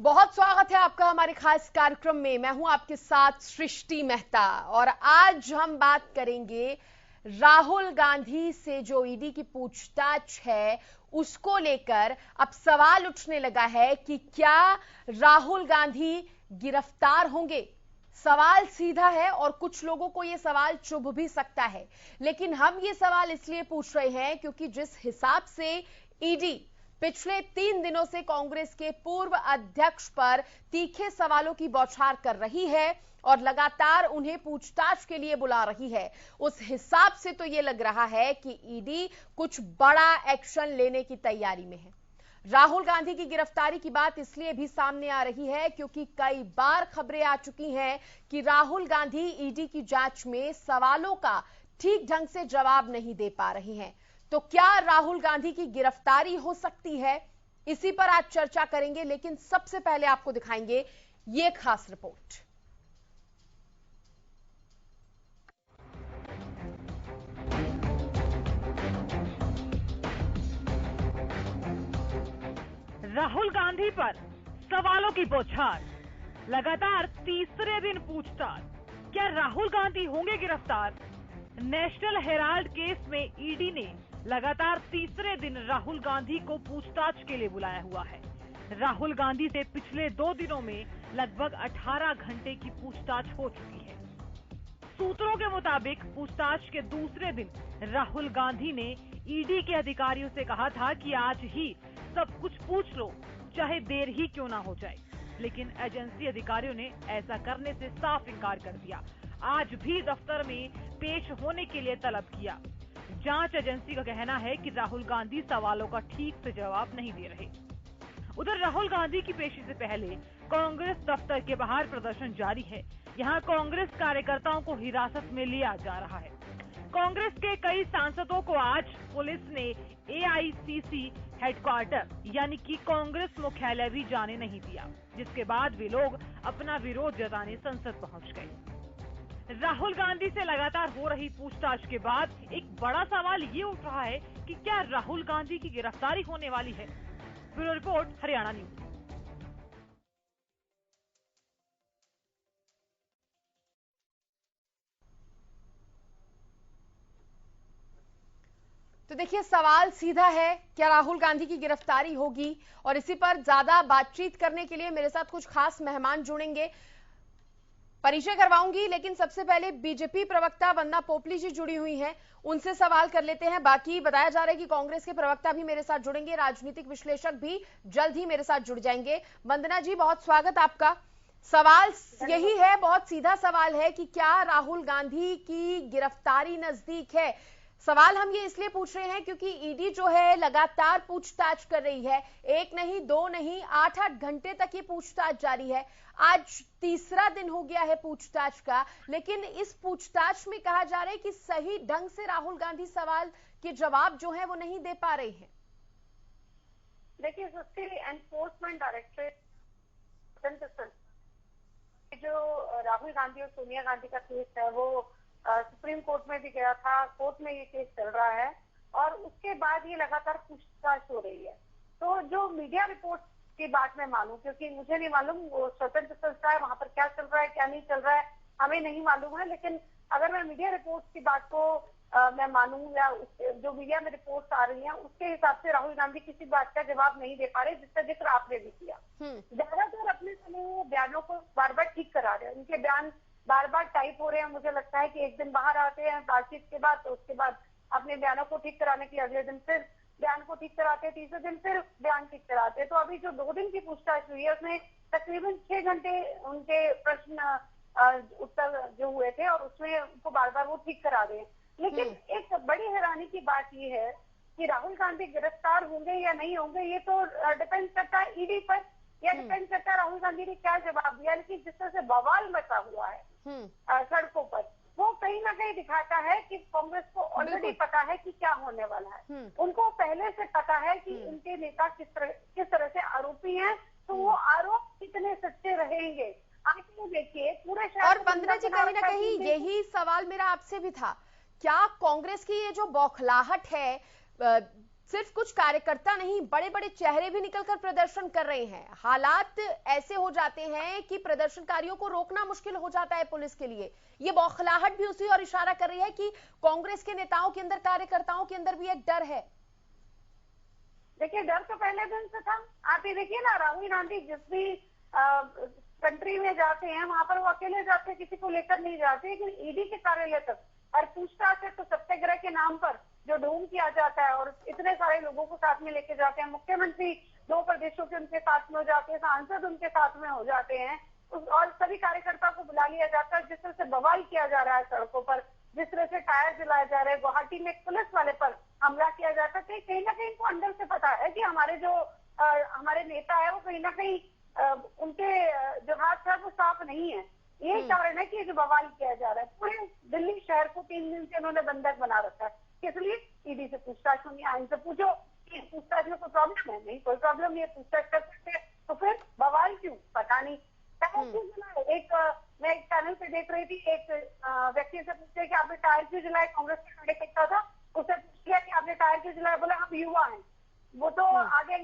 बहुत स्वागत है आपका हमारे खास कार्यक्रम में। मैं हूं आपके साथ सृष्टि मेहता और आज हम बात करेंगे राहुल गांधी से जो ईडी की पूछताछ है उसको लेकर। अब सवाल उठने लगा है कि क्या राहुल गांधी गिरफ्तार होंगे। सवाल सीधा है और कुछ लोगों को यह सवाल चुभ भी सकता है, लेकिन हम ये सवाल इसलिए पूछ रहे हैं क्योंकि जिस हिसाब से ईडी पिछले 3 दिनों से कांग्रेस के पूर्व अध्यक्ष पर तीखे सवालों की बौछार कर रही है और लगातार उन्हें पूछताछ के लिए बुला रही है, उस हिसाब से तो यह लग रहा है कि ईडी कुछ बड़ा एक्शन लेने की तैयारी में है। राहुल गांधी की गिरफ्तारी की बात इसलिए भी सामने आ रही है क्योंकि कई बार खबरें आ चुकी हैं कि राहुल गांधी ईडी की जांच में सवालों का ठीक ढंग से जवाब नहीं दे पा रहे हैं। तो क्या राहुल गांधी की गिरफ्तारी हो सकती है, इसी पर आज चर्चा करेंगे। लेकिन सबसे पहले आपको दिखाएंगे ये खास रिपोर्ट। राहुल गांधी पर सवालों की बौछार, लगातार तीसरे दिन पूछताछ। क्या राहुल गांधी होंगे गिरफ्तार? नेशनल हेराल्ड केस में ईडी ने लगातार तीसरे दिन राहुल गांधी को पूछताछ के लिए बुलाया हुआ है। राहुल गांधी से पिछले 2 दिनों में लगभग 18 घंटे की पूछताछ हो चुकी है। सूत्रों के मुताबिक पूछताछ के दूसरे दिन राहुल गांधी ने ईडी के अधिकारियों से कहा था कि आज ही सब कुछ पूछ लो, चाहे देर ही क्यों ना हो जाए, लेकिन एजेंसी अधिकारियों ने ऐसा करने से साफ इनकार कर दिया। आज भी दफ्तर में पेश होने के लिए तलब किया। जांच एजेंसी का कहना है कि राहुल गांधी सवालों का ठीक से जवाब नहीं दे रहे। उधर राहुल गांधी की पेशी से पहले कांग्रेस दफ्तर के बाहर प्रदर्शन जारी है। यहां कांग्रेस कार्यकर्ताओं को हिरासत में लिया जा रहा है। कांग्रेस के कई सांसदों को आज पुलिस ने एआईसीसी हेडक्वार्टर यानी कि कांग्रेस मुख्यालय भी जाने नहीं दिया, जिसके बाद वे लोग अपना विरोध जताने संसद पहुंच गए। राहुल गांधी से लगातार हो रही पूछताछ के बाद एक बड़ा सवाल ये उठ रहा है कि क्या राहुल गांधी की गिरफ्तारी होने वाली है। Bureau report, Haryana news. तो देखिए, सवाल सीधा है, क्या राहुल गांधी की गिरफ्तारी होगी? और इसी पर ज्यादा बातचीत करने के लिए मेरे साथ कुछ खास मेहमान जुड़ेंगे, परिचय करवाऊंगी। लेकिन सबसे पहले बीजेपी प्रवक्ता वंदना पोपली जी जुड़ी हुई हैं, उनसे सवाल कर लेते हैं। बाकी बताया जा रहा है कि कांग्रेस के प्रवक्ता भी मेरे साथ जुड़ेंगे, राजनीतिक विश्लेषक भी जल्द ही मेरे साथ जुड़ जाएंगे। वंदना जी, बहुत स्वागत आपका। सवाल यही है, बहुत सीधा सवाल है कि क्या राहुल गांधी की गिरफ्तारी नजदीक है? सवाल हम ये इसलिए पूछ रहे हैं क्योंकि ईडी जो है लगातार पूछताछ कर रही है। 1 नहीं 2 नहीं 8-8 घंटे तक ये पूछताछ जारी है। आज तीसरा दिन हो गया है पूछताछ का, लेकिन इस पूछताछ में कहा जा रहा है कि सही ढंग से राहुल गांधी सवाल के जवाब जो है वो नहीं दे पा रहे हैं। देखिए, एनफोर्समेंट डायरेक्टरेट जो राहुल गांधी और सोनिया गांधी का केस है वो सुप्रीम कोर्ट में भी गया था। कोर्ट में ये केस चल रहा है और उसके बाद ये लगातार पूछताछ हो रही है। तो जो मीडिया रिपोर्ट की बात मैं मानूं, क्योंकि मुझे नहीं मालूम वो स्वतंत्र संस्था है, वहां पर क्या चल रहा है क्या नहीं चल रहा है हमें नहीं मालूम है, लेकिन अगर मैं मीडिया रिपोर्ट की बात को मैं मानूं या जो मीडिया में रिपोर्ट आ रही है उसके हिसाब से राहुल गांधी किसी बात का जवाब नहीं दे पा रहे, जिसका जिक्र आपने भी किया। ज्यादातर अपने समय वो बयानों को बार बार ठीक करा रहे हैं, उनके बयान बार बार टाइप हो रहे हैं। मुझे लगता है कि एक दिन बाहर आते हैं बातचीत के बाद, तो उसके बाद अपने बयानों को ठीक कराने के लिए अगले दिन फिर बयान को ठीक कराते हैं, तीसरे दिन फिर बयान ठीक कराते हैं। तो अभी जो 2 दिन की पूछताछ हुई है उसमें तकरीबन 6 घंटे उनके प्रश्न उत्तर जो हुए थे और उसमें उनको बार बार वो ठीक करा रहे हैं। लेकिन एक बड़ी हैरानी की बात ये है कि राहुल गांधी गिरफ्तार होंगे या नहीं होंगे ये तो डिपेंड करता है ईडी पर, या डिपेंड करता है राहुल गांधी ने क्या जवाब दिया। लेकिन जिस तरह से बवाल मचा हुआ है सड़कों पर, वो कहीं ना कहीं दिखाता है कि कांग्रेस को ऑलरेडी पता है कि क्या होने वाला है। उनको पहले से पता है कि उनके नेता किस तरह से आरोपी हैं, तो वो आरोप कितने सच्चे रहेंगे आगे देखिए पूरे शहर। और वंदना जी, कहीं ना कहीं यही सवाल मेरा आपसे भी था, क्या कांग्रेस की ये जो बौखलाहट है सिर्फ कुछ कार्यकर्ता नहीं, बड़े बड़े चेहरे भी निकलकर प्रदर्शन कर रहे हैं। हालात ऐसे हो जाते हैं कि प्रदर्शनकारियों को रोकना मुश्किल हो जाता है पुलिस के लिए। ये बौखलाहट भी उसी और इशारा कर रही है कि कांग्रेस के नेताओं के अंदर, कार्यकर्ताओं के अंदर भी एक डर है। देखिए, डर तो पहले दिन से था। आप ये देखिए ना, राहुल गांधी जिस भी कंट्री में जाते हैं वहां पर वो अकेले जाते हैं, किसी को लेकर नहीं जाते, लेकिन ईडी के कार्यालय तक और पूछताछ है तो सत्याग्रह के नाम पर जो ढोंग किया जाता है और इतने सारे लोगों को साथ में लेके जाते हैं। मुख्यमंत्री 2 प्रदेशों के उनके साथ में हो जाते हैं, सांसद उनके साथ में हो जाते हैं, और सभी कार्यकर्ताओं को बुला लिया जाता है। जिस तरह से बवाल किया जा रहा है सड़कों पर, जिस तरह से टायर जलाए जा रहे हैं, गुवाहाटी में एक पुलिस वाले पर हमला किया जाता है, कहीं ना कहीं इनको अंदर से पता है कि हमारे जो हमारे नेता है वो कहीं ना कहीं उनके जो हाथ है वो साफ नहीं है। यही कारण है कि ये जो बवाल किया जा रहा है। पूरे दिल्ली शहर को 3 दिन से उन्होंने बंधक बना रखा है। इसलिए ईडी से पूछताछ होनी है। इनसे पूछो कि पूछताछ में कोई प्रॉब्लम है? नहीं, कोई प्रॉब्लम नहीं है, पूछताछ कर सकते हैं। तो फिर बवाल क्यों? पता नहीं। एक मैं एक चैनल पे देख रही थी, एक व्यक्ति से पूछते कि आपने टायर क्यों जलाए, कांग्रेस का कार्यकर्ता था, उससे पूछ लिया कि आपने टायर क्यों जलाया, बोला हम युवा हैं। वो तो आगे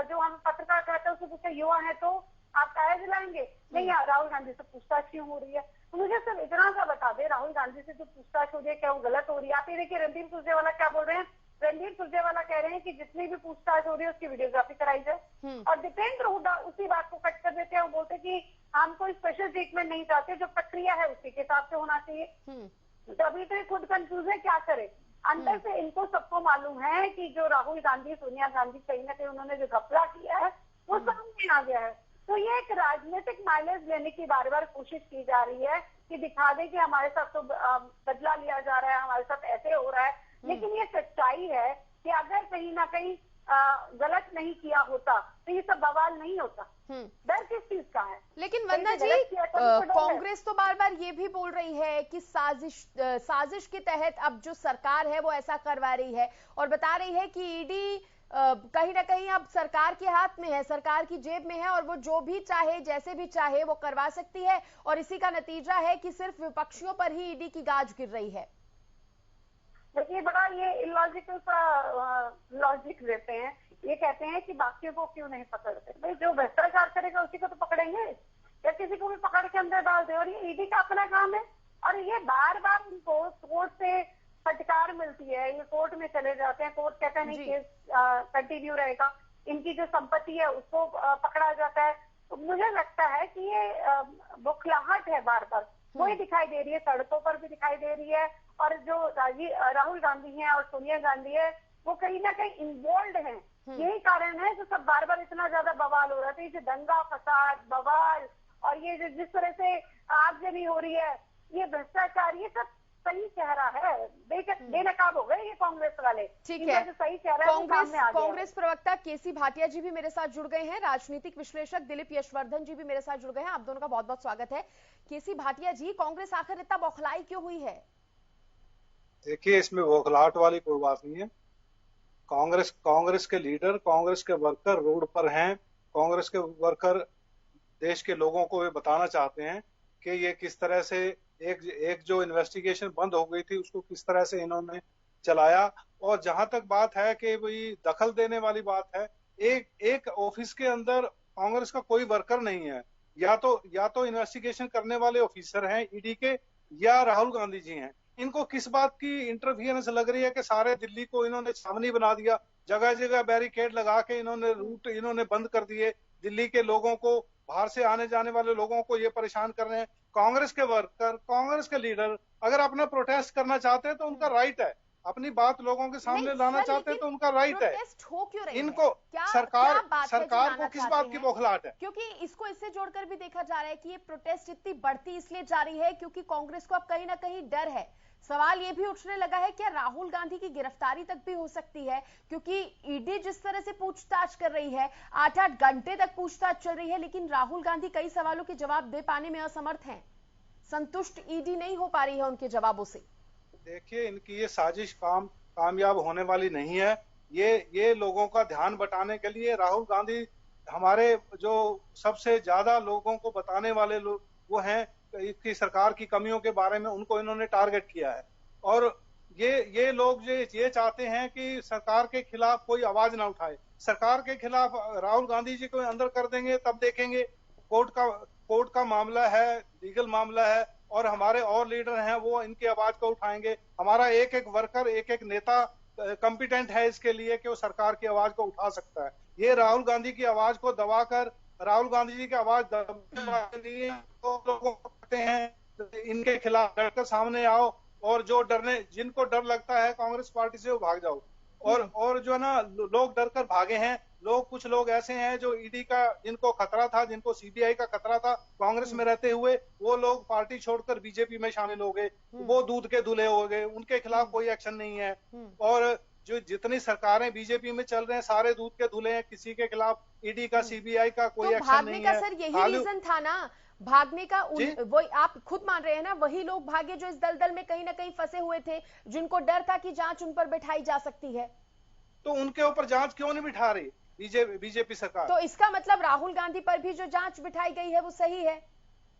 जो हम पत्रकार कहते हैं उससे पूछे युवा है तो आप टायर जलाएंगे? नहीं, राहुल गांधी से पूछताछ क्यों हो रही है? तो मुझे सिर्फ इतना सा बता दे, राहुल गांधी से जो पूछताछ हो रही है क्या वो गलत हो रही है? आप ये देखिए, रणदीप सुरजेवाला क्या बोल रहे हैं। रणदीप सुरजेवाला कह रहे हैं कि जितनी भी पूछताछ हो रही है उसकी वीडियोग्राफी कराई जाए, और दीपेंद्र हुड्डा उसी बात को कट कर देते हैं। वो बोलते हैं कि हम कोई स्पेशल ट्रीटमेंट नहीं चाहते, जो प्रक्रिया है उसी के हिसाब से होना चाहिए। तो अभी तो खुद कंफ्यूज है, क्या करे। अंदर से इनको सबको मालूम है कि जो राहुल गांधी, सोनिया गांधी कहीं ना कहीं उन्होंने जो घपला किया है वो सामने आ गया है। तो ये एक राजनीतिक माइलेज लेने की बार बार कोशिश की जा रही है कि दिखा दे कि हमारे साथ तो बदला लिया जा रहा है, हमारे साथ ऐसे हो रहा है। लेकिन ये सच्चाई है कि अगर कहीं ना कहीं गलत नहीं किया होता तो ये सब बवाल नहीं होता। डर किस चीज का है? लेकिन वंदना जी, कांग्रेस तो बार बार ये भी बोल रही है कि साजिश के तहत अब जो सरकार है वो ऐसा करवा रही है, और बता रही है कि ईडी कहीं ना कहीं अब सरकार के हाथ में है, सरकार की जेब में है, और वो जो भी चाहे, जैसे भी चाहे वो करवा सकती है। और इसी का नतीजा है कि सिर्फ विपक्षियों पर ही ईडी की गाज गिर रही है। देखिए, बड़ा ये इलॉजिकल सा लॉजिक देते हैं। ये कहते हैं कि बाकियों को क्यों नहीं पकड़ते। भाई, जो भ्रष्टाचार करेगा उसी को तो पकड़ेंगे, या किसी को भी पकड़ के अंदर डाल दे। और ये ईडी का अपना काम है, और ये बार बार उनको कोर्ट से फटकार मिलती है, ये कोर्ट में चले जाते हैं, कोर्ट कहता है नहीं केस कंटिन्यू रहेगा, इनकी जो संपत्ति है उसको पकड़ा जाता है। तो मुझे लगता है कि ये बौखलाहट है बार बार, वही दिखाई दे रही है, सड़कों पर भी दिखाई दे रही है। और जो राहुल गांधी है और सोनिया गांधी है वो कहीं ना कहीं इन्वॉल्व हैं। यही कारण है जो सब बार बार इतना ज्यादा बवाल हो रहा था। ये दंगा फसाद, बवाल, और ये जो जिस तरह से आगजनी हो रही है, ये भ्रष्टाचार, ये सब सही चेहरा है। बेनकाब हो गए ये कांग्रेस वाले। ठीक है, जो सही चेहरा है कांग्रेस प्रवक्ता केसी भाटिया जी भी मेरे साथ जुड़ गए हैं, राजनीतिक विश्लेषक दिलीप यशवर्धन जी भी मेरे साथ जुड़ गए हैं। आप दोनों का बहुत बहुत स्वागत है। केसी भाटिया जी, कांग्रेस आखिर इतना बौखलाई क्यों हुई है? देखिए, इसमें बौखलाहट वाली कोई बात नहीं है। कांग्रेस के लीडर, कांग्रेस के वर्कर रोड पर हैं। कांग्रेस के वर्कर देश के लोगों को ये बताना चाहते हैं कि ये किस तरह से एक जो इन्वेस्टिगेशन बंद हो गई थी उसको किस तरह से इन्होंने चलाया। और जहां तक बात है कि भाई दखल देने वाली बात है, एक ऑफिस के अंदर कांग्रेस का कोई वर्कर नहीं है। या तो इन्वेस्टिगेशन करने वाले ऑफिसर हैं ईडी के, या राहुल गांधी जी हैं। इनको किस बात की इंटरफियरेंस लग रही है कि सारे दिल्ली को इन्होंने सामने बना दिया, जगह जगह बैरिकेड लगा के इन्होंने बंद कर दिए। दिल्ली के लोगों को, बाहर से आने जाने वाले लोगों को ये परेशान कर रहे हैं। कांग्रेस के वर्कर, कांग्रेस के लीडर अगर अपना प्रोटेस्ट करना चाहते हैं तो उनका राइट है, अपनी बात लोगों के सामने लाना चाहते हैं तो उनका राइट है। इनको सरकार को किस बात की बौखलाहट है? क्योंकि इसको इससे जोड़कर भी देखा जा रहा है कि ये प्रोटेस्ट इतनी बढ़ती इसलिए जा रही है क्योंकि कांग्रेस को अब कहीं ना कहीं डर है। सवाल ये भी उठने लगा है कि राहुल गांधी की गिरफ्तारी तक भी हो सकती है, क्योंकि ईडी जिस तरह से पूछताछ कर रही है, 8-8 घंटे तक पूछताछ चल रही है, लेकिन राहुल गांधी कई सवालों के जवाब दे पाने में असमर्थ हैं। संतुष्ट ईडी नहीं हो पा रही है उनके जवाबों से। देखिए, इनकी ये साजिश कामयाब होने वाली नहीं है। ये लोगों का ध्यान बटाने के लिए राहुल गांधी हमारे जो सबसे ज्यादा लोगों को बताने वाले लोग वो हैं, इसकी सरकार की कमियों के बारे में उनको इन्होंने टारगेट किया है। और ये लोग ये चाहते हैं कि सरकार के खिलाफ कोई आवाज ना उठाए। सरकार के खिलाफ राहुल गांधी जी को अंदर कर देंगे, तब देखेंगे। कोर्ट का मामला है, लीगल मामला है, और हमारे और लीडर हैं वो इनकी आवाज को उठाएंगे। हमारा एक एक वर्कर, एक एक नेता कॉम्पिटेंट है इसके लिए कि वो सरकार की आवाज को उठा सकता है। ये राहुल गांधी की आवाज को दबाकर, राहुल गांधी जी की आवाज दबाने वाले लिए लोगों को कहते हैं इनके खिलाफ डरकर सामने आओ, और जो जिनको डर लगता है कांग्रेस पार्टी से वो भाग जाओ। और जो है ना, लोग डरकर भागे हैं। कुछ लोग ऐसे हैं जो ईडी का जिनको खतरा था, जिनको सीबीआई का खतरा था कांग्रेस में रहते हुए, वो लोग पार्टी छोड़कर बीजेपी में शामिल हो गए। वो दूध के धुले हो गए, उनके खिलाफ कोई एक्शन नहीं है। और जो जितनी सरकारें बीजेपी में चल रहे हैं सारे दूध के धुले हैं, किसी के खिलाफ ईडी का, सीबीआई का कोई एक्शन नहीं है। सर यही रीजन था ना भागने का, वही आप खुद मान रहे हैं ना, वही लोग भागे जो इस दलदल में कहीं ना कहीं फंसे हुए थे, जिनको डर था कि जांच उन पर बिठाई जा सकती है। तो उनके ऊपर जांच क्यों नहीं बिठा रही बीजेपी सरकार? तो इसका मतलब राहुल गांधी पर भी जो जांच बिठाई गई है वो सही है,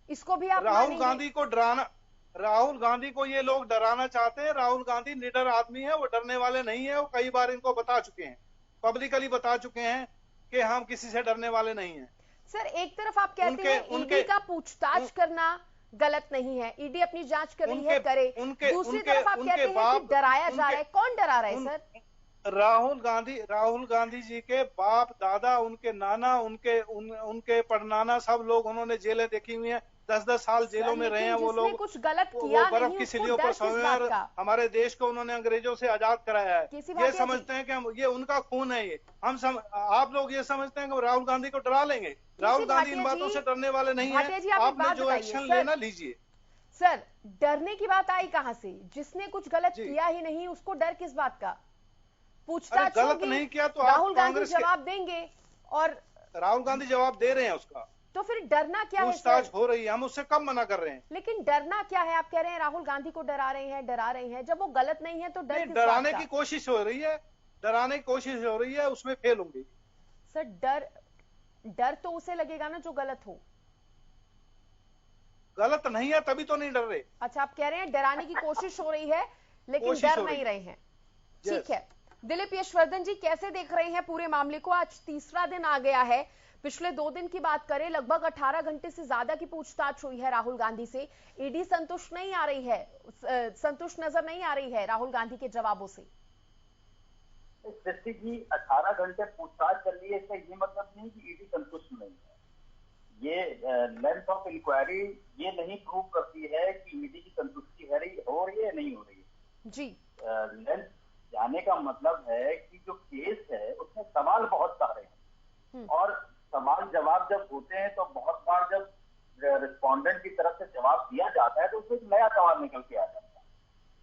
इसको भी आप राहुल गांधी को ये लोग डराना चाहते हैं। राहुल गांधी निडर आदमी है, वो डरने वाले नहीं है। वो कई बार इनको बता चुके हैं, पब्लिकली बता चुके हैं कि हम किसी से डरने वाले नहीं हैं। सर एक तरफ आप कहते हैं ईडी का पूछताछ करना गलत नहीं है, ईडी अपनी जांच कर रही है, करे। दूसरी तरफ आप कहते हैं कि डराया जा रहा है। कौन डरा रहा है सर? राहुल गांधी जी के बाप दादा, उनके नाना, उनके पड़नाना, सब लोग उन्होंने जेलें देखी हुई हैं। 10-10 साल जेलों में रहे हैं वो लोग। कुछ गलत किया वो बर्फ की सिलियों पर सोए हैं, और हमारे देश को उन्होंने अंग्रेजों से आजाद कराया है। ये समझते हैं कि ये उनका खून है। ये आप लोग ये समझते हैं कि राहुल गांधी को डरा लेंगे। राहुल गांधी इन बातों से डरने वाले नहीं है। आपने जो एक्शन लेना लीजिए। सर डरने की बात आई कहां से? जिसने कुछ गलत किया ही नहीं उसको डर किस बात का? पूछताछ गलत नहीं किया तो राहुल गांधी जवाब देंगे, और राहुल गांधी जवाब दे रहे हैं उसका। तो फिर डरना क्या है? पूछताछ हो रही है, हम उससे कब मना कर रहे हैं। लेकिन डरना क्या है? आप कह रहे हैं राहुल गांधी को डरा रहे हैं, जब वो गलत नहीं है तो डराने की कोशिश हो रही है, डराने की कोशिश हो रही है, उसमें फेल होंगी। सर डर तो उसे लगेगा ना जो गलत हो। गलत नहीं है तभी तो नहीं डर रहे। अच्छा, आप कह रहे हैं डराने की कोशिश हो रही है लेकिन डर नहीं रहे हैं। ठीक है, दिलीप यशवर्धन जी कैसे देख रहे हैं पूरे मामले को? आज तीसरा दिन आ गया है। पिछले 2 दिन की बात करें, लगभग 18 घंटे से ज्यादा की पूछताछ हुई है राहुल गांधी से। ईडी संतुष्ट नहीं आ रही है, संतुष्ट नजर नहीं आ रही है राहुल गांधी के जवाबों से। सृष्टि जी 18 घंटे पूछताछ कर ली है, इसका ये मतलब नहीं कि ईडी संतुष्ट नहीं है। ये लेंथ ऑफ इंक्वायरी ये नहीं प्रूव करती है कि ईडी की संतुष्टि हो रही है नहीं हो रही है जी। लेंथ जाने का मतलब है कि जो केस है उसमें सवाल बहुत सारे हैं, और सवाल जवाब जब होते हैं तो बहुत बार जब रिस्पोंडेंट की तरफ से जवाब दिया जाता है तो उसमें एक नया सवाल निकल के आ जाता है।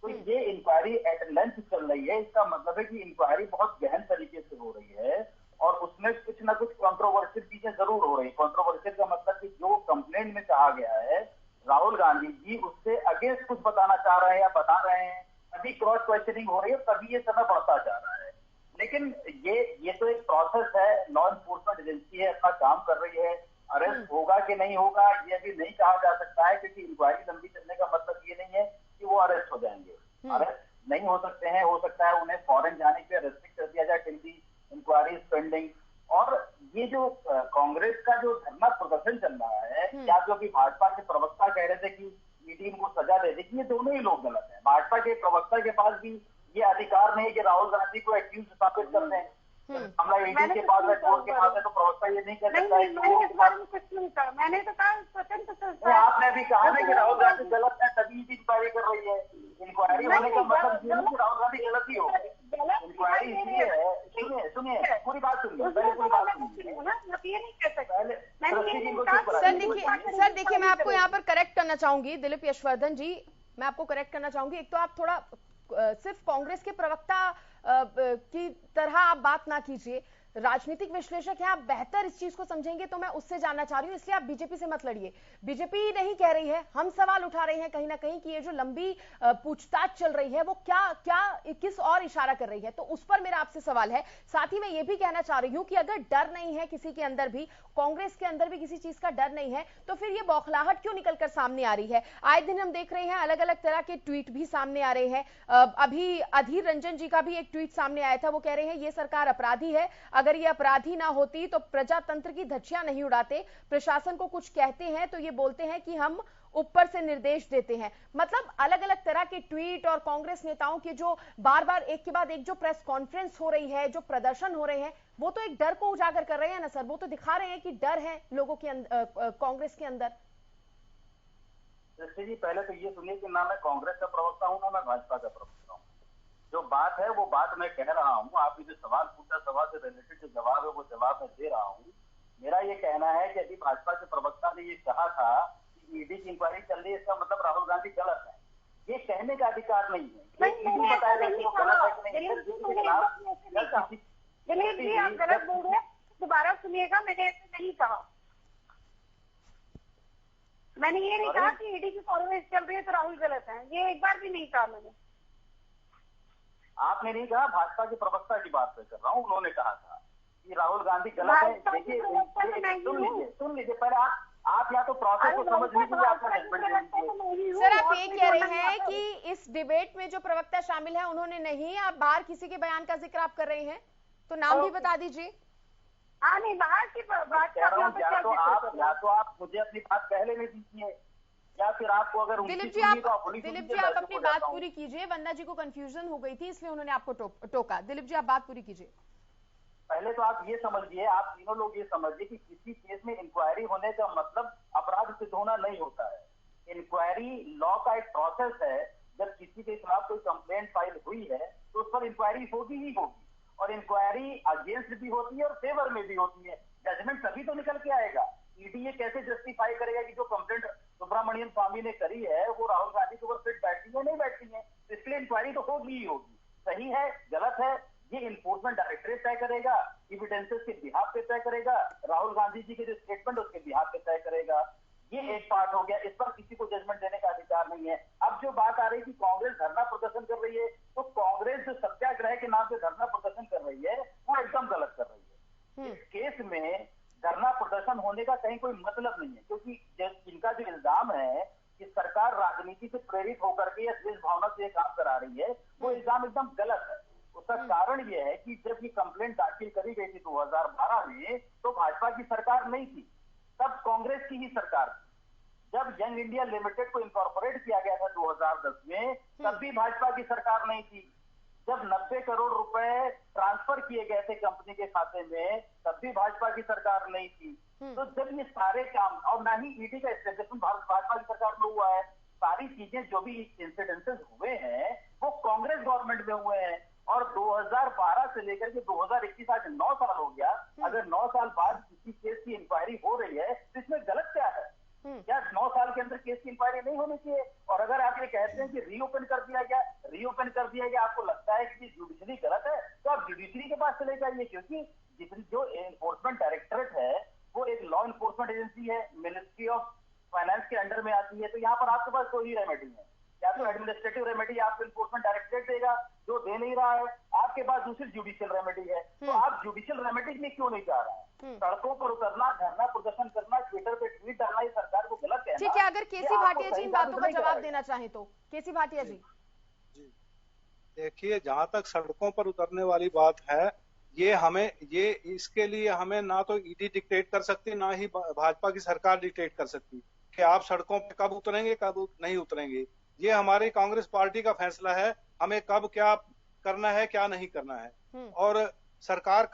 तो ये इंक्वायरी एट लेंथ चल रही है, इसका मतलब है कि इंक्वायरी बहुत गहन तरीके से हो रही है, और उसमें कुछ ना कुछ कंट्रोवर्शियल चीजें जरूर हो रही है। कंट्रोवर्शियल का मतलब कि जो कंप्लेंट में कहा गया है राहुल गांधी जी उससे अगेंस्ट कुछ बताना चाह रहे हैं या बता रहे हैं, अभी क्रॉस क्वेश्चनिंग हो रही है, तभी ये समय बढ़ता जा रहा है। लेकिन ये तो एक प्रोसेस है, लॉ एनफोर्समेंट एजेंसी है, अपना काम कर रही है। अरेस्ट होगा कि नहीं होगा ये अभी नहीं कहा जा सकता है, क्योंकि इंक्वायरी लंबी चलने का मतलब ये नहीं है कि वो अरेस्ट हो जाएंगे। अरेस्ट नहीं हो सकते हैं, हो सकता है उन्हें फॉरेन जाने के रेस्ट्रिक्ट कर दिया जाए till the inquiry is pending. और ये जो कांग्रेस का जो धरना प्रदर्शन चल रहा है, या जो कि भाजपा के प्रवक्ता कह रहे थे कि ईडी इनको सजा दे देगी, ये दोनों ही लोग गलत है। भाजपा के प्रवक्ता के पास भी ये अधिकार नहीं है कि राहुल गांधी को एक्यूज स्थापित कर दें। मामला ईडी के पास है, कोर्ट के पास है, तो प्रवक्ता ये नहीं कर सकता है। मैंने तो कहा स्वतंत्र। आपने भी कहा ना कि राहुल गांधी गलत है तभी ईडी इंक्वायरी कर रही है। इंक्वायरी होने का मतलब ये नहीं कि राहुल गांधी गलत ही हो। इंक्वायरी इसलिए है, सुनिए पूरी बात सुनिए, पहले पूरी बात सुनिए। सर देखिए मैं आपको यहाँ पर करेक्ट करना चाहूंगी, दिलीप यशवर्धन जी मैं आपको करेक्ट करना चाहूंगी। एक तो आप थोड़ा सिर्फ कांग्रेस के प्रवक्ता की तरह आप बात ना कीजिए। राजनीतिक विश्लेषक हैं, आप बेहतर इस चीज को समझेंगे, तो मैं उससे जानना चाह रही हूँ। इसलिए आप बीजेपी से मत लड़िए। बीजेपी नहीं कह रही है, हम सवाल उठा रहे हैं कहीं ना कहीं कि ये जो लंबी पूछताछ चल रही है वो किस और इशारा कर रही है। तो उस पर मेरा आपसे सवाल है। साथ ही मैं ये भी कहना चाह रही हूँ कि अगर डर नहीं है किसी के अंदर भी, कांग्रेस के अंदर भी किसी चीज का डर नहीं है, तो फिर ये बौखलाहट क्यों निकलकर सामने आ रही है? आए दिन हम देख रहे हैं अलग अलग तरह के ट्वीट भी सामने आ रहे हैं। अभी अधीर रंजन जी का भी एक ट्वीट सामने आया था, वो कह रहे हैं ये सरकार अपराधी है, अगर ये अपराधी ना होती तो प्रजातंत्र की धज्जियां नहीं उड़ाते, प्रशासन को कुछ कहते हैं तो ये बोलते हैं कि हम ऊपर से निर्देश देते हैं। मतलब अलग अलग तरह के ट्वीट और कांग्रेस नेताओं के जो बार बार एक के बाद एक जो प्रेस कॉन्फ्रेंस हो रही है, जो प्रदर्शन हो रहे हैं, वो तो एक डर को उजागर कर रहे हैं ना सर, वो तो दिखा रहे हैं कि डर है लोगों के कांग्रेस के अंदर। जी पहले तो ये सुनिए कि ना मैं कांग्रेस का प्रवक्ता हूँ ना मैं भाजपा का प्रवक्ता हूँ। जो बात है वो बात मैं कह रहा हूँ। आपने जो सवाल पूछा, सवाल से रिलेटेड जो जवाब है वो जवाब मैं दे रहा हूँ। मेरा ये कहना है कि अभी भाजपा के प्रवक्ता ने ये कहा था कि ईडी की इंक्वायरी चल रही है, इसका मतलब राहुल गांधी गलत है, ये कहने का अधिकार नहीं है। ईडी बताएगा कि वो गलत है कि नहीं। दिलीप जी आप गलत बोल रहे हैं, दोबारा सुनिएगा। मैंने ऐसे नहीं कहा, मैंने ये नहीं कहा कि ईडी की फॉरवर्ड चल रही है तो राहुल गलत है, ये एक बार भी नहीं कहा मैंने। आपने नहीं कहा, भाजपा के प्रवक्ता की बात कर रहा हूँ। उन्होंने कहा था कि राहुल गांधी गलत है। देखिए सुन लीजिए पहले आप या तो प्रोसेस को समझ लीजिए, आपका जजमेंट। सर आप ये कह रहे हैं कि इस डिबेट में जो प्रवक्ता शामिल है उन्होंने नहीं, आप बाहर किसी के बयान का जिक्र आप कर रहे हैं, तो नाम भी बता दीजिए। हाँ नहीं, बाहर की बात या तो आप मुझे अपनी बात पहले नहीं दीजिए, या फिर आपको अगर दिलीप जी आप अपनी बात पूरी कीजिए। वंदना जी को कंफ्यूजन हो गई थी इसलिए उन्होंने आपको टोका। दिलीप जी आप बात पूरी कीजिए। पहले तो आप ये समझिए, आप तीनों लोग ये समझिए कि किसी केस में इंक्वायरी होने का मतलब अपराध सिद्ध होना नहीं होता है। इंक्वायरी लॉ का एक प्रोसेस है। जब किसी के खिलाफ कोई कंप्लेंट फाइल हुई है तो उस पर इंक्वायरी होगी ही होगी, और इंक्वायरी अगेंस्ट भी होती है और फेवर में भी होती है। जजमेंट तभी तो निकल के आएगा। ईडी ये कैसे जस्टिफाई करेगा कि जो कंप्लेंट सुब्रमण्यम स्वामी ने करी है वो राहुल गांधी के ऊपर फिट बैठती है नहीं बैठती है? इसके लिए इंक्वायरी तो होगी ही होगी। सही है गलत है ये इन्फोर्समेंट डायरेक्टरेट तय करेगा, एविडेंसेस के बिहाफ पे तय करेगा, राहुल गांधी जी के जो स्टेटमेंट उसके बिहाफ पे तय करेगा। ये एक पार्ट हो गया, इस पर किसी को जजमेंट देने का अधिकार नहीं है। अब जो बात आ रही है कि कांग्रेस धरना प्रदर्शन कर रही है, तो कांग्रेस जो सत्याग्रह के नाम पे धरना प्रदर्शन कर रही है वो एकदम गलत कर रही है। इस केस में धरना प्रदर्शन होने का कहीं कोई मतलब नहीं है, क्योंकि इनका जो इल्जाम है कि सरकार राजनीति से प्रेरित होकर के या देश भावना से काम करा रही है, वो इल्जाम एकदम गलत है। उसका कारण ये है कि जब ये कंप्लेंट दाखिल करी गई थी 2012 में, तो भाजपा की सरकार नहीं थी, तब कांग्रेस की ही सरकार थी। जब यंग इंडिया लिमिटेड को इनकॉर्पोरेट किया गया था 2010 में, तब भी भाजपा की सरकार नहीं थी। जब 90 करोड़ रुपए ट्रांसफर किए गए थे कंपनी के खाते में, तब भी भाजपा की सरकार नहीं थी। तो जब ये सारे काम, और ना ही ईडी का एस्टेब्लिशमेंट भाजपा की सरकार में हुआ है, सारी चीजें जो भी इंसिडेंसेस हुए हैं वो कांग्रेस गवर्नमेंट में हुए हैं। और 2012 से लेकर के 2021 आज 9 साल हो गया। अगर 9 साल बाद किसी केस की इंक्वायरी हो रही है तो इसमें गलत क्या है? क्या 9 साल के अंदर केस की इंक्वायरी नहीं होनी चाहिए? और अगर आप ये कहते हैं कि रीओपन कर दिया गया, आपको लगता है कि जुडिशरी गलत है, तो आप जुडिशरी के पास चले जाइए, क्योंकि जो एनफोर्समेंट डायरेक्टरेट है वो एक लॉ एनफोर्समेंट एजेंसी है, मिनिस्ट्री ऑफ फाइनेंस के अंडर में आती है। तो यहाँ पर आपके पास दो ही रेमेडी है, या तो एडमिनिस्ट्रेटिव रेमेडी आपको एनफोर्समेंट डायरेक्टरेट देगा जो दे नहीं रहा है, आपके पास दूसरी जुडिशियल रेमेडी है। तो आप जुडिशियल रेमेडी में क्यों नहीं जा रहे हैं? सड़कों पर उतरना, धरना प्रदर्शन करना, ट्विटर पे ट्वीट डालना, ये सरकार को गलत कहना। ठीक है, अगर केसी भाटिया जी इन बातों का जवाब देना चाहे तो केसी भाटिया जी। देखिए, जहां तक सड़कों पर उतरने वाली बात है, इसके लिए हमें ना तो ईडी डिक्टेट कर सकती, ना ही भाजपा की सरकार डिक्टेट कर सकती कि आप सड़कों पे कब उतरेंगे कब नहीं उतरेंगे। ये हमारी कांग्रेस पार्टी का फैसला है, हमें कब क्या करना है क्या नहीं करना है। और सरकार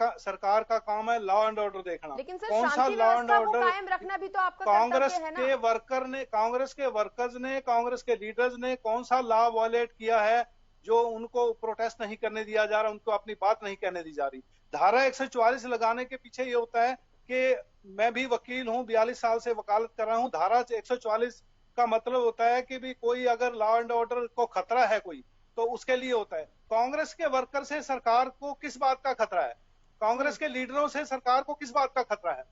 का काम है लॉ एंड ऑर्डर देखना। लेकिन सर, कौन सा लॉ एंड ऑर्डर कायम रखना भी तो आपका कांग्रेस के वर्कर्स ने, कांग्रेस के लीडर्स ने कौन सा लॉ वायलेट किया है जो उनको प्रोटेस्ट नहीं करने दिया जा रहा, उनको अपनी बात नहीं कहने दी जा रही। धारा 144 लगाने के पीछे ये होता है कि मैं भी वकील हूँ, 42 साल से वकालत कर रहा हूँ। धारा 144 का मतलब होता है कि भी कोई अगर लॉ एंड ऑर्डर को खतरा है कोई, तो उसके लिए होता है। कांग्रेस के वर्कर से सरकार को किस बात का खतरा है? कांग्रेस के लीडरों से सरकार को किस बात का खतरा है?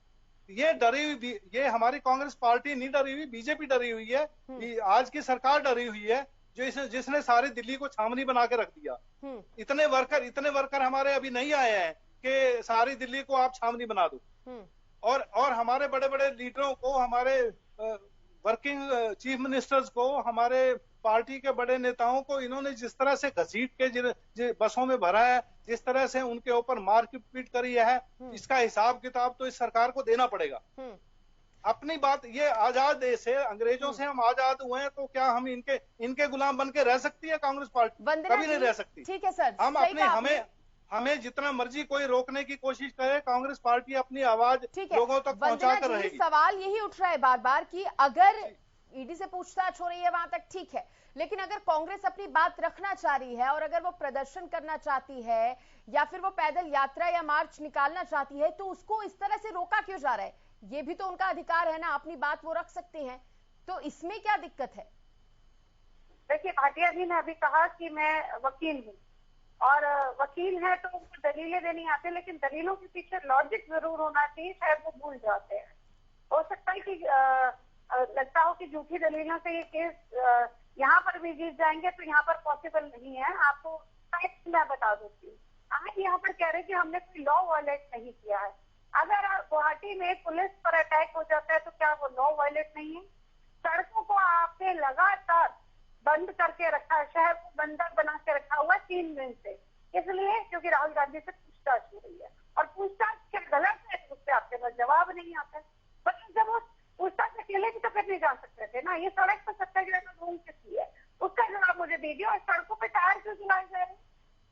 ये डरी हुई, ये हमारी कांग्रेस पार्टी नहीं डरी हुई, बीजेपी डरी हुई है। आज की सरकार डरी हुई है जिसने सारी दिल्ली को छावनी बना के रख दिया। इतने वर्कर हमारे अभी नहीं आए हैं कि सारी दिल्ली को आप छावनी बना दो। और हमारे बड़े बड़े लीडरों को, हमारे वर्किंग चीफ मिनिस्टर्स को, हमारे पार्टी के बड़े नेताओं को इन्होंने जिस तरह से घसीट के बसों में भरा है, जिस तरह से उनके ऊपर मारपीट करी है, इसका हिसाब किताब तो इस सरकार को देना पड़ेगा। अपनी बात, ये आजाद देश है, अंग्रेजों से हम आजाद हुए हैं, तो क्या हम इनके गुलाम बन के रह सकती है कांग्रेस पार्टी? कभी नहीं रह सकती। ठीक है सर, हमें जितना मर्जी कोई रोकने की कोशिश करे, कांग्रेस पार्टी अपनी आवाज लोगों तक पहुंचा कर रहेगी। सवाल यही उठ रहा है बार बार कि अगर ईडी से पूछताछ हो रही है वहां तक ठीक है, लेकिन अगर कांग्रेस अपनी बात रखना चाह रही है और अगर वो प्रदर्शन करना चाहती है या फिर वो पैदल यात्रा या मार्च निकालना चाहती है, तो उसको इस तरह से रोका क्यों जा रहा है? ये भी तो उनका अधिकार है ना, अपनी बात वो रख सकते हैं, तो इसमें क्या दिक्कत है? देखिए, भाटिया जी ने अभी कहा कि मैं वकील हूँ, और वकील है तो उनको दलीलें देनी आती है, लेकिन दलीलों के पीछे लॉजिक जरूर होना चाहिए, शायद वो भूल जाते हैं। हो सकता है कि लगता हो कि झूठी दलीलों से ये केस यहाँ पर भी जीत जाएंगे, तो यहाँ पर पॉसिबल नहीं है। आपको फैक्ट मैं बता देती हूँ। आज यहाँ पर कह रहे हैं कि हमने कोई लॉ वायलेट नहीं किया है। अगर गुवाहाटी में पुलिस पर अटैक हो जाता है तो क्या वो लॉ वायलेट नहीं है? सड़कों को आपने लगातार बंद करके रखा है, शहर को बंदर बना के रखा हुआ 3 दिन से, इसलिए क्योंकि राहुल गांधी से पूछताछ हो रही है, और पूछताछ क्या गलत है उस पर आपके पास जवाब नहीं आता है। बस जब वो पूछताछ अकेले भी तो करने जा सकते थे ना, ये सड़क पर सत्याग्रह घूम किसकी है, उसका जवाब मुझे दीजिए। और सड़कों पे टायर क्यों जलाए जा रहे हैं,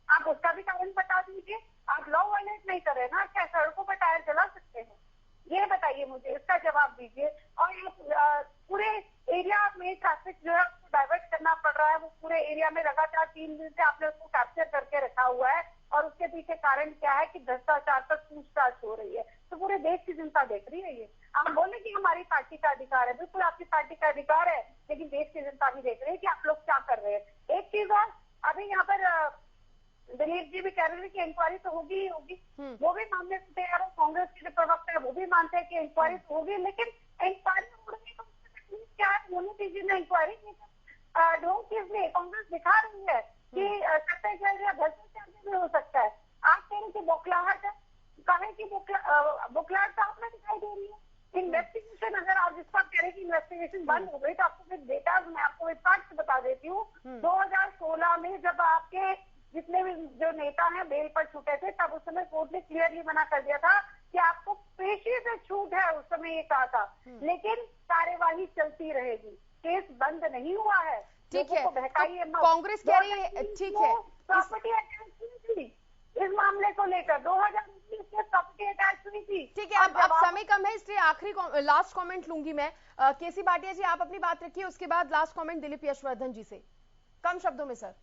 आप उसका भी कारण बता दीजिए। आप लॉ वायलेट नहीं कर रहे ना, क्या सड़कों पर टायर जला सकते हैं? ये बताइए मुझे, इसका जवाब दीजिए। और पूरे एरिया में ट्रैफिक जो है उसको डाइवर्ट करना पड़ रहा है, वो पूरे एरिया में लगातार 3 दिन से आपने उसको कैप्चर करके रखा हुआ है, और उसके पीछे कारण क्या है कि भ्रष्टाचार पर पूछताछ हो रही है। तो पूरे देश की जनता देख रही है ये। आप बोले कि हमारी पार्टी का अधिकार है, बिल्कुल आपकी पार्टी का अधिकार है, लेकिन देश की जनता भी देख रही है कि आप लोग क्या कर रहे हैं। एक चीज और, अभी यहाँ पर दिलीप जी भी कह रहे थे कि इंक्वायरी तो होगी ही होगी, वो भी मानने से तैयार है। कांग्रेस के जो प्रवक्ता है वो भी मानते हैं कि इंक्वायरी तो होगी, लेकिन इंक्वायरी हो रही है तो क्या है, होने दीजिए ना इंक्वायरी। ढोंग चीज में कांग्रेस दिखा रही है कि सत्याग्रह या भ्रष्टाचार भी हो सकता है। आप कह रहे हैं कि बौखलाहट है, कहे की बौखलाहट तो आप में दिखाई दे रही है। इन्वेस्टिगेशन, अगर आप जिसको आप कह रहे हैं कि इन्वेस्टिगेशन बंद हो गई, तो आपको फिर डेटा मैं आपको एक फैक्ट बता देती हूँ। 2016 में जब आपके जितने भी जो नेता हैं बेल पर छूटे थे, तब उस समय कोर्ट ने क्लियरली मना कर दिया था कि आपको पेशी से छूट है, उस समय ये कहा था, लेकिन कार्यवाही चलती रहेगी, केस बंद नहीं हुआ है। ठीक है, तो कांग्रेस कह रही है, ठीक है, प्रॉपर्टी अटैच हुई इस मामले को लेकर 2019 में प्रॉपर्टी अटैच हुई थी। ठीक है, अब समय कम है, इसलिए आखिरी लास्ट कमेंट लूंगी मैं। केसी भाटिया जी, आप अपनी बात रखिए, उसके बाद लास्ट कमेंट दिलीप यशवर्धन जी से, कम शब्दों में सर।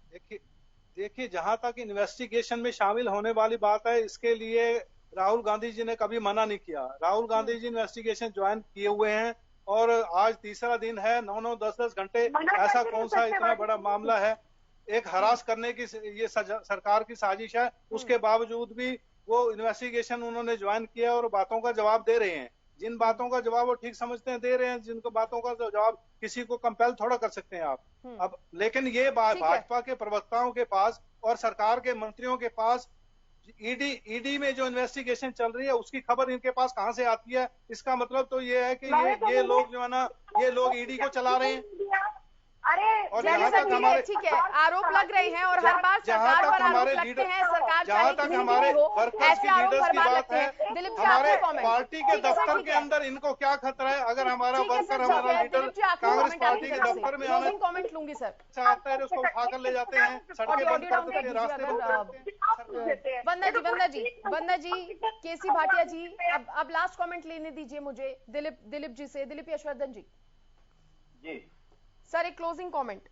देखिए, जहां तक इन्वेस्टिगेशन में शामिल होने वाली बात है, इसके लिए राहुल गांधी जी ने कभी मना नहीं किया। राहुल गांधी जी इन्वेस्टिगेशन ज्वाइन किए हुए हैं, और आज तीसरा दिन है, 9-9, 10-10 घंटे, ऐसा कौन सा इतना बड़ा मामला है? एक हरास करने की ये सरकार की साजिश है, उसके बावजूद भी वो इन्वेस्टिगेशन उन्होंने ज्वाइन किया और बातों का जवाब दे रहे हैं। जिन बातों का जवाब वो ठीक समझते हैं दे रहे हैं, जिनको बातों का जवाब किसी को कंपेल थोड़ा कर सकते हैं आप। अब लेकिन ये भाजपा के प्रवक्ताओं के पास और सरकार के मंत्रियों के पास ईडी में जो इन्वेस्टिगेशन चल रही है उसकी खबर इनके पास कहां से आती है? इसका मतलब तो ये है कि ये लोग जो है ना, ये लोग ईडी को चला रहे हैं। अरे और जहाँ तक हमारे, ठीक है, आरोप लग रहे हैं और हर बार सरकार पर आरोप लगते हैं, सरकार जहाँ तक हमारे वर्कर्स की लीडर्स की बात है, हमारे पार्टी के दफ्तर के अंदर इनको क्या खतरा है? अगर हमारा वर्कर, हमारा लीडर कांग्रेस पार्टी के दफ्तर में आना कमेंट लूंगी सर, चाहता है उसको उठाकर ले जाते हैं, सड़कें बंद कर देते हैं, रास्ते वंदना जी, केसी भाटिया जी, अब लास्ट कमेंट लेने दीजिए मुझे दिलीप जी से। दिलीप यशवर्धन जी सर, एक क्लोजिंग कमेंट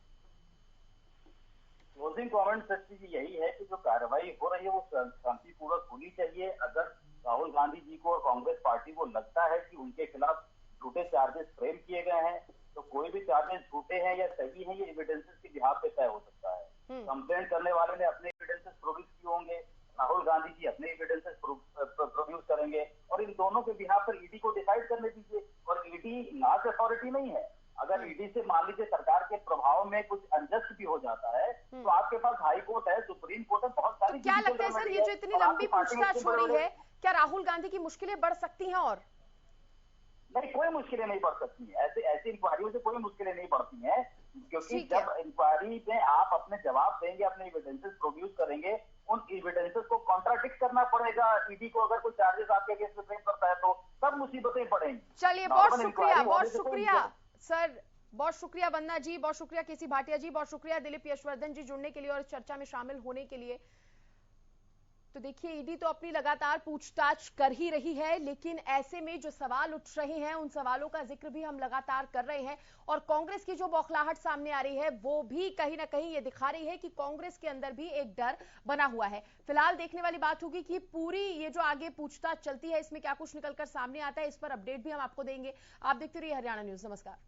सच्ची यही है कि जो कार्रवाई हो रही है वो शांतिपूर्वक होनी चाहिए। अगर राहुल गांधी जी को और कांग्रेस पार्टी को लगता है कि उनके खिलाफ झूठे चार्जेस फ्रेम किए गए हैं, तो कोई भी चार्जेस झूठे हैं या सही हैं, ये एविडेंसेस के बिहाफ पे तय हो सकता है। कंप्लेंट करने वाले ने अपने एविडेंसेस प्रोड्यूस किए होंगे, राहुल गांधी जी अपने एविडेंसेस करेंगे और इन दोनों के बिहाफ पर ईडी को डिसाइड करने दीजिए। और ईडी लास्ट अथॉरिटी नहीं है। अगर ईडी से मान लीजिए सरकार के प्रभाव में कुछ अनजस्ट भी हो जाता है तो आपके पास हाई कोर्ट है, सुप्रीम कोर्ट है, बहुत सारी। तो क्या लगता है सर, ये जो इतनी लंबी पूछताछ हो रही है, क्या राहुल गांधी की मुश्किलें बढ़ सकती हैं? और नहीं, कोई मुश्किलें नहीं बढ़ सकती हैं। ऐसी इंक्वायरियों से कोई मुश्किलें नहीं बढ़ती हैं, क्योंकि जब इंक्वायरी में आप अपने जवाब देंगे, अपने एविडेंसेस प्रोड्यूस करेंगे, उन एविडेंसेस को कॉन्ट्राडिक्ट करना पड़ेगा ईडी को। अगर कोई चार्जेस आपके अगेंस्ट में फ्रेम करता है तो सब मुसीबतें पड़ेंगी। चलिए, बहुत शुक्रिया, बहुत शुक्रिया सर, बहुत शुक्रिया वंदना जी, बहुत शुक्रिया केसी भाटिया जी, बहुत शुक्रिया दिलीप यशवर्धन जी जुड़ने के लिए और चर्चा में शामिल होने के लिए। तो देखिए, ईडी तो अपनी लगातार पूछताछ कर ही रही है, लेकिन ऐसे में जो सवाल उठ रहे हैं उन सवालों का जिक्र भी हम लगातार कर रहे हैं। और कांग्रेस की जो बौखलाहट सामने आ रही है वो भी कहीं ना कहीं ये दिखा रही है कि कांग्रेस के अंदर भी एक डर बना हुआ है। फिलहाल देखने वाली बात होगी कि पूरी ये जो आगे पूछताछ चलती है इसमें क्या कुछ निकलकर सामने आता है। इस पर अपडेट भी हम आपको देंगे। आप देखते रहिए हरियाणा न्यूज। नमस्कार।